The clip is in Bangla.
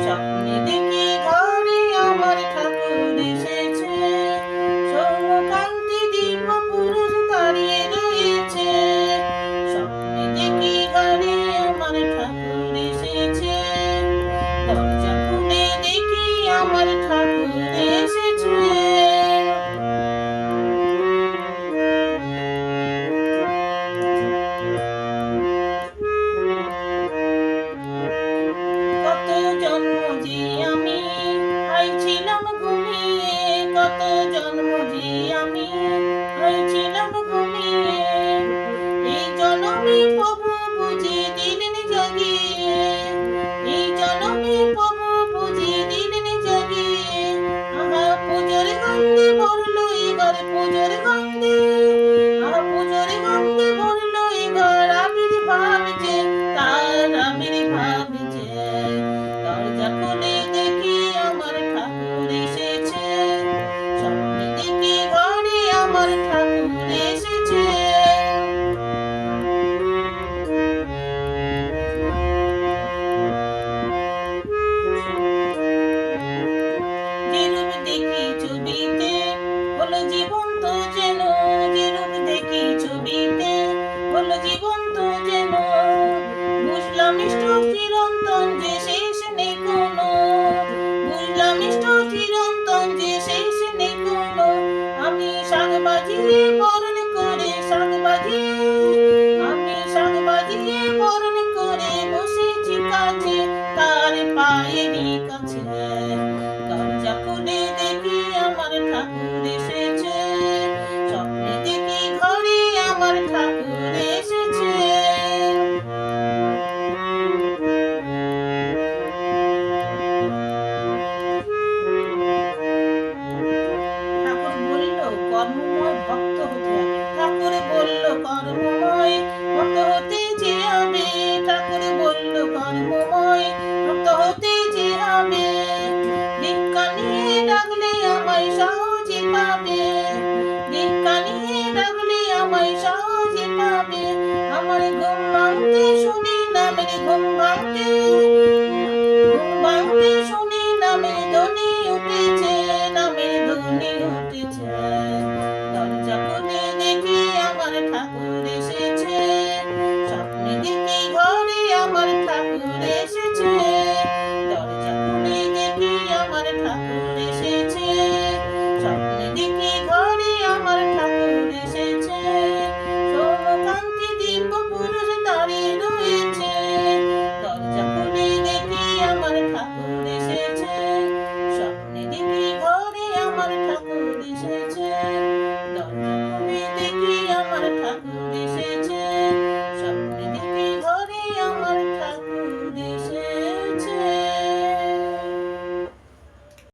স্বপ্নে দেখি ঘরে আমার ঠাকুর এসেছে, সৌম্যকান্তি দিব্য পুরুষ দাঁড়িয়ে রয়েছে। স্বপ্নে দেখি ঘরে আমার ঠাকুর এসেছে, দরজা খুলে দেখি আমার ঠাকুর এসেছে। কত জন্ম যে আমি হয়েছিলাম ঘুমিয়ে, কত জন্ম যে আমি হয়েছিলাম ঘুমিয়ে, এই জন্মে প্রভু বুঝিয়ে দিলেন জাগিয়ে, এই জন্মে প্রভু বুঝিয়ে দিলেন জাগিয়ে। আহা পুজোর গন্ধে ভরলো এ ঘর, পুজোর গন্ধে, আহা পুজোর গন্ধে ভরলো এ ঘর, আবির্ভাব যে তার আবির্ভাব যে। দরজা খুলে দেখি আমার ঠাকুর এসেছে, স্বপ্নে দেখি ঘরে আমার ঠাকুর এসেছে। যেরূপ দেখি ছবিতে হলো জীবন্ত যেন, যেরূপ দেখি ছবিতে হলো জীবন্ত যেন, বুঝলাম ইষ্ট চিরন্তন যে শেষ নেই কোনো, বুঝলাম ইষ্ট চিরন্তন যে শেষ নেই কোনো। আমি শাঁখ বাজিয়ে বরণ করে, শাঁখ বাজিয়ে, আমি শাঁখ বাজিয়ে বরণ করে বসেছি কাছে তার পায়েরই কাছে। দরজা খুলে দেখি আমার ঠাকুর এসেছে, স্বপ্নে দেখি ঘরে আমার ঠাকুর এসেছে। ঠাকুর বলল কর্মময় ভক্ত হতে হবে, ঠাকুর বলল কর্মময় ভক্ত হতে যে হবে, ঠাকুর বলল কর্মময় ভক্ত হতে যে হবে। ভিক্ষা নিয়ে ডাকলে আমায় সহজে পাবে,